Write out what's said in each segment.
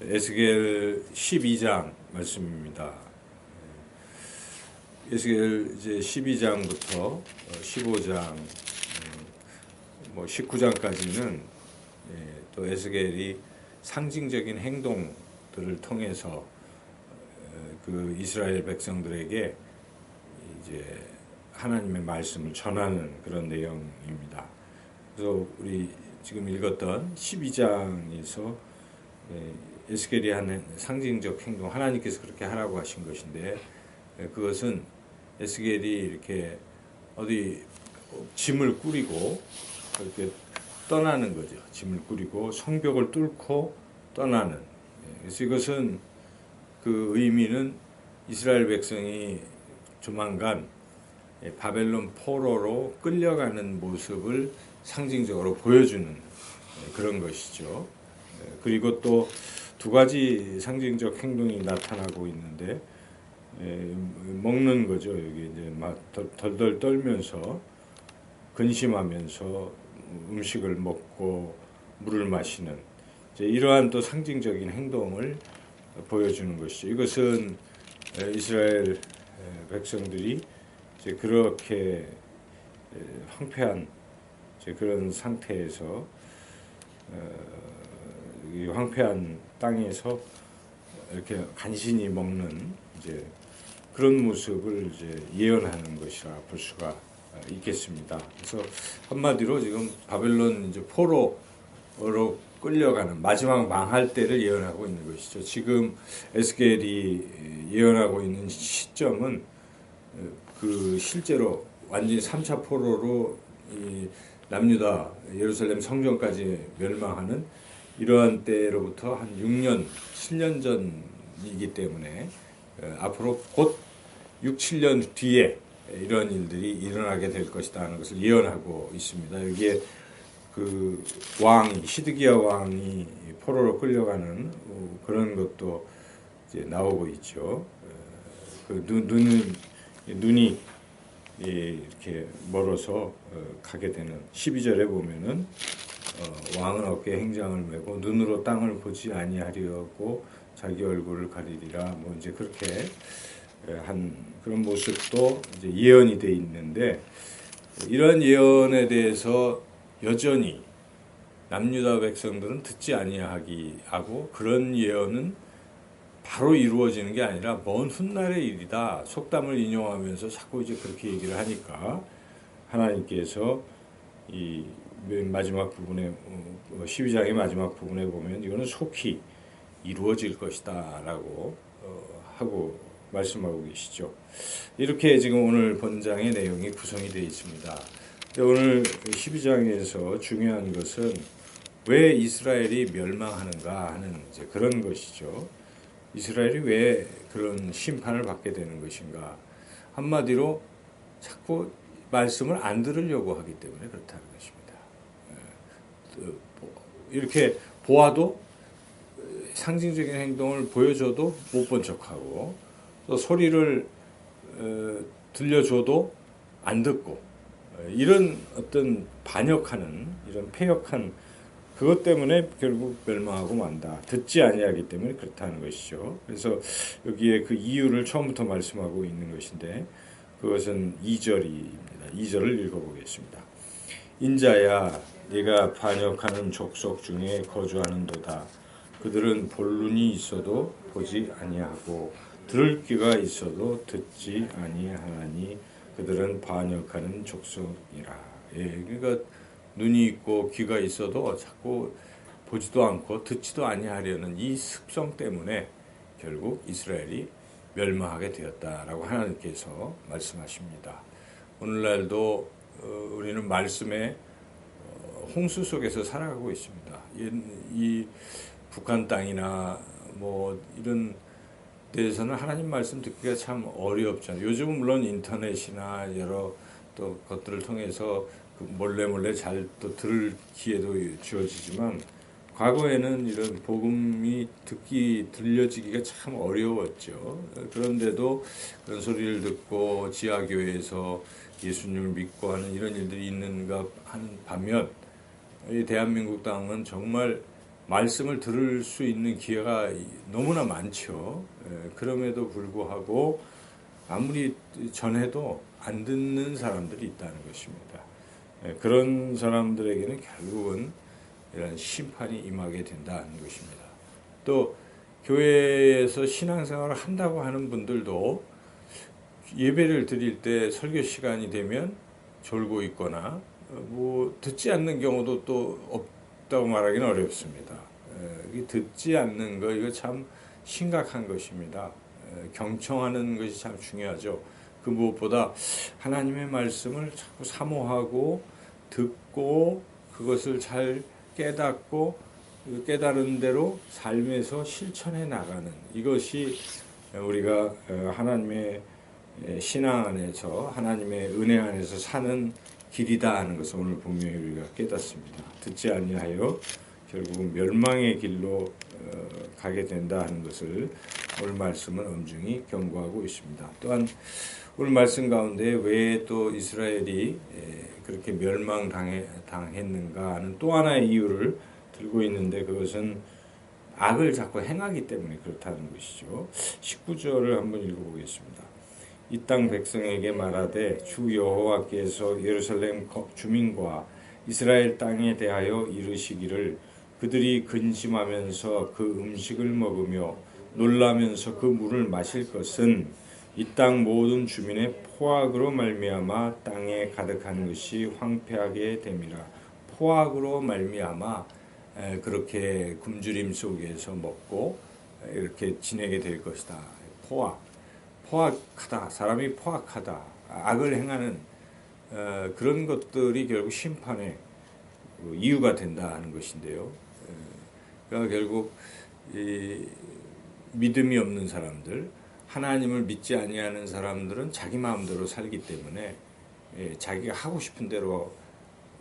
에스겔 12장 말씀입니다. 에스겔 이제 12장부터 15장, 19장까지는 또 에스겔이 상징적인 행동들을 통해서 그 이스라엘 백성들에게 이제 하나님의 말씀을 전하는 그런 내용입니다. 그래서 우리 지금 읽었던 12장에서 에스겔이 하는 상징적 행동, 하나님께서 그렇게 하라고 하신 것인데, 그것은 에스겔이 이렇게 어디 짐을 꾸리고 이렇게 떠나는 거죠. 짐을 꾸리고 성벽을 뚫고 떠나는. 그래서 이것은 그 의미는 이스라엘 백성이 조만간 바벨론 포로로 끌려가는 모습을 상징적으로 보여주는 그런 것이죠. 그리고 또 두 가지 상징적 행동이 나타나고 있는데, 먹는 거죠. 여기 이제 막 덜덜 떨면서 근심하면서 음식을 먹고 물을 마시는 이제 이러한 또 상징적인 행동을 보여주는 것이죠. 이것은 이스라엘 백성들이 이제 그렇게 황폐한 이제 그런 상태에서 이 황폐한 땅에서 이렇게 간신히 먹는 이제 그런 모습을 이제 예언하는 것이라 볼 수가 있겠습니다. 그래서 한마디로 지금 바벨론 이제 포로로 끌려가는 마지막 망할 때를 예언하고 있는 것이죠. 지금 에스겔이 예언하고 있는 시점은 그 실제로 완전히 3차 포로로 이 남유다 예루살렘 성전까지 멸망하는 이러한 때로부터 한 6년, 7년 전이기 때문에 앞으로 곧 6, 7년 뒤에 이런 일들이 일어나게 될 것이다 하는 것을 예언하고 있습니다. 여기에 그 왕이, 시드기야 왕이 포로로 끌려가는 그런 것도 이제 나오고 있죠. 그 눈이 이렇게 멀어서 가게 되는 12절에 보면은 왕은 어깨에 행장을 메고 눈으로 땅을 보지 아니하려고 자기 얼굴을 가리리라. 뭐 이제 그렇게 한 그런 모습도 이제 예언이 돼 있는데, 이런 예언에 대해서 여전히 남유다 백성들은 듣지 아니하고, 그런 예언은 바로 이루어지는 게 아니라 먼 훗날의 일이다. 속담을 인용하면서 자꾸 이제 그렇게 얘기를 하니까 하나님께서 이 마지막 부분에 12장의 마지막 부분에 보면 이거는 속히 이루어질 것이다 라고 하고 말씀하고 계시죠. 이렇게 지금 오늘 본장의 내용이 구성이 되어 있습니다. 오늘 12장에서 중요한 것은 왜 이스라엘이 멸망하는가 하는 이제 그런 것이죠. 이스라엘이 왜 그런 심판을 받게 되는 것인가. 한마디로 자꾸 말씀을 안 들으려고 하기 때문에 그렇다는 것입니다. 이렇게 보아도 상징적인 행동을 보여줘도 못 본 척하고, 또 소리를 들려줘도 안 듣고, 이런 어떤 반역하는, 이런 패역한 그것 때문에 결국 멸망하고 만다. 듣지 아니하기 때문에 그렇다는 것이죠. 그래서 여기에 그 이유를 처음부터 말씀하고 있는 것인데, 그것은 2절입니다. 2절을 읽어보겠습니다. 인자야, 네가 반역하는 족속 중에 거주하는도다. 그들은 볼 눈이 있어도 보지 아니하고 들을 귀가 있어도 듣지 아니하니 그들은 반역하는 족속이라. 그러니까 눈이 있고 귀가 있어도 자꾸 보지도 않고 듣지도 아니하려는 이 습성 때문에 결국 이스라엘이 멸망하게 되었다라고 하나님께서 말씀하십니다. 오늘날도 우리는 말씀의 홍수 속에서 살아가고 있습니다. 이 북한 땅이나 뭐 이런 데에서는 하나님 말씀 듣기가 참 어렵잖아요. 요즘은 물론 인터넷이나 여러 또 것들을 통해서 몰래 잘 또 들을 기회도 주어지지만, 과거에는 이런 복음이 들려지기가 참 어려웠죠. 그런데도 그런 소리를 듣고 지하교회에서 예수님을 믿고 하는 이런 일들이 있는가 하는 반면, 이 대한민국 땅은 정말 말씀을 들을 수 있는 기회가 너무나 많죠. 그럼에도 불구하고 아무리 전해도 안 듣는 사람들이 있다는 것입니다. 그런 사람들에게는 결국은 이런 심판이 임하게 된다는 것입니다. 또 교회에서 신앙생활을 한다고 하는 분들도 예배를 드릴 때 설교 시간이 되면 졸고 있거나 뭐 듣지 않는 경우도 또 없다고 말하기는 어렵습니다. 듣지 않는 거 이거 참 심각한 것입니다. 경청하는 것이 참 중요하죠. 그 무엇보다 하나님의 말씀을 자꾸 사모하고 듣고 그것을 잘 깨닫고 깨달은 대로 삶에서 실천해 나가는 이것이 우리가 하나님의 신앙 안에서 하나님의 은혜 안에서 사는 길이다 하는 것을 오늘 분명히 우리가 깨닫습니다. 듣지 아니하여 결국은 멸망의 길로 가게 된다 하는 것을 오늘 말씀은 엄중히 경고하고 있습니다. 또한 오늘 말씀 가운데 왜 또 이스라엘이 그렇게 멸망당했는가 하는 또 하나의 이유를 들고 있는데 그것은 악을 자꾸 행하기 때문에 그렇다는 것이죠. 19절을 한번 읽어보겠습니다. 이 땅 백성에게 말하되 주 여호와께서 예루살렘 주민과 이스라엘 땅에 대하여 이르시기를 그들이 근심하면서 그 음식을 먹으며 놀라면서 그 물을 마실 것은 이 땅 모든 주민의 포악으로 말미암아 땅에 가득한 것이 황폐하게 됨이라. 포악으로 말미암아 그렇게 굶주림 속에서 먹고 이렇게 지내게 될 것이다. 포악하다. 사람이 포악하다. 악을 행하는 그런 것들이 결국 심판의 이유가 된다 하는 것인데요. 그러니까 결국 이 믿음이 없는 사람들, 하나님을 믿지 아니하는 사람들은 자기 마음대로 살기 때문에 자기가 하고 싶은 대로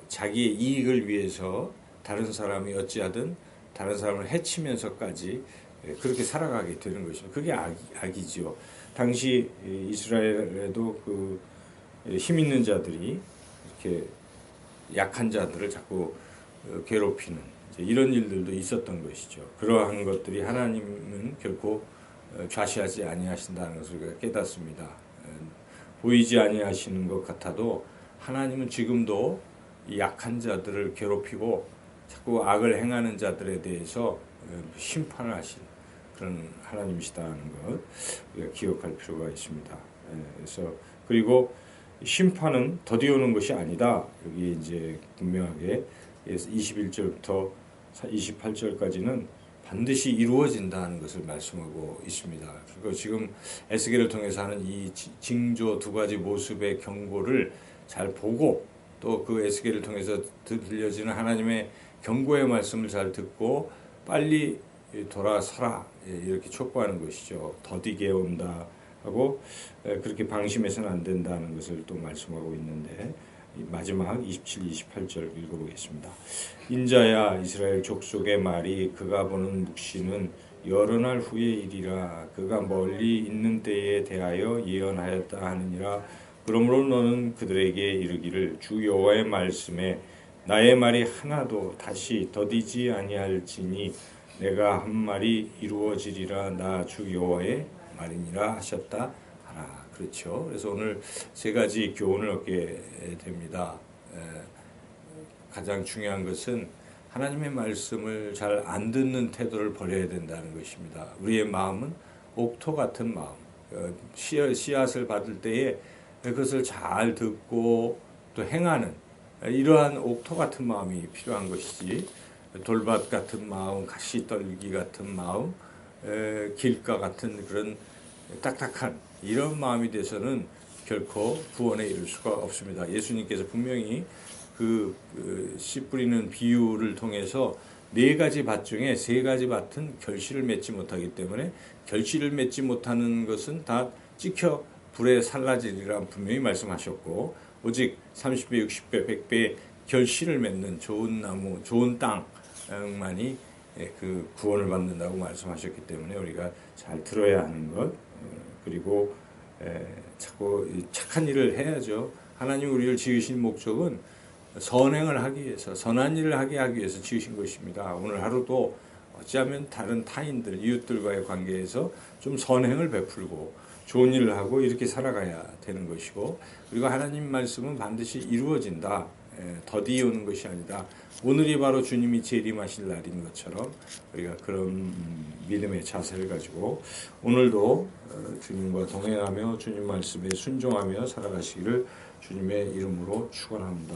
자기의 이익을 위해서 다른 사람이 어찌하든 다른 사람을 해치면서까지 그렇게 살아가게 되는 것입니다. 그게 악이지요. 당시 이스라엘에도 그 힘 있는 자들이 이렇게 약한 자들을 자꾸 괴롭히는 이런 일들도 있었던 것이죠. 그러한 것들이 하나님은 결코 좌시하지 아니하신다는 것을 우리가 깨닫습니다. 보이지 아니하시는 것 같아도 하나님은 지금도 약한 자들을 괴롭히고 자꾸 악을 행하는 자들에 대해서 심판을 하신 그런 하나님이시다는 것 우리가 기억할 필요가 있습니다. 그래서 그리고 심판은 더디오는 것이 아니다. 여기 이제 분명하게 21절부터 28절까지는 반드시 이루어진다는 것을 말씀하고 있습니다. 그리고 지금 에스겔을 통해서 하는 이 징조 두 가지 모습의 경고를 잘 보고 또 그 에스겔을 통해서 들려지는 하나님의 경고의 말씀을 잘 듣고 빨리 돌아서라 이렇게 촉구하는 것이죠. 더디게 온다 하고 그렇게 방심해서는 안 된다는 것을 또 말씀하고 있는데 마지막 27, 28절 읽어보겠습니다. 인자야 이스라엘 족속의 말이 그가 보는 묵시는 여러 날 후의 일이라 그가 멀리 있는 때에 대하여 예언하였다 하느니라. 그러므로 너는 그들에게 이르기를 주 여호와의 말씀에 나의 말이 하나도 다시 더디지 아니할지니 내가 한 말이 이루어지리라. 나 주 여호와의 말이니라 하셨다 하라. 그렇죠. 그래서 오늘 세 가지 교훈을 얻게 됩니다. 가장 중요한 것은 하나님의 말씀을 잘 안 듣는 태도를 버려야 된다는 것입니다. 우리의 마음은 옥토 같은 마음, 씨앗을 받을 때에 그것을 잘 듣고 또 행하는 이러한 옥토 같은 마음이 필요한 것이지 돌밭 같은 마음, 가시떨기 같은 마음, 길가 같은 그런 딱딱한 이런 마음이 돼서는 결코 구원에 이를 수가 없습니다. 예수님께서 분명히 씨 뿌리는 비유를 통해서 네 가지 밭 중에 세 가지 밭은 결실을 맺지 못하기 때문에 결실을 맺지 못하는 것은 다 찍혀 불에 살라지리라 분명히 말씀하셨고 오직 30배, 60배, 100배 결실을 맺는 좋은 나무, 좋은 땅만이 그 구원을 받는다고 말씀하셨기 때문에 우리가 잘 들어야 하는 것 그리고 자꾸 착한 일을 해야죠. 하나님 우리를 지으신 목적은 선행을 하기 위해서 선한 일을 하게 하기 위해서 지으신 것입니다. 오늘 하루도 어찌하면 다른 타인들, 이웃들과의 관계에서 좀 선행을 베풀고 좋은 일을 하고 이렇게 살아가야 되는 것이고, 그리고 하나님 말씀은 반드시 이루어진다. 더디 오는 것이 아니다. 오늘이 바로 주님이 재림하실 날인 것처럼 우리가 그런 믿음의 자세를 가지고 오늘도 주님과 동행하며 주님 말씀에 순종하며 살아가시기를 주님의 이름으로 축원합니다.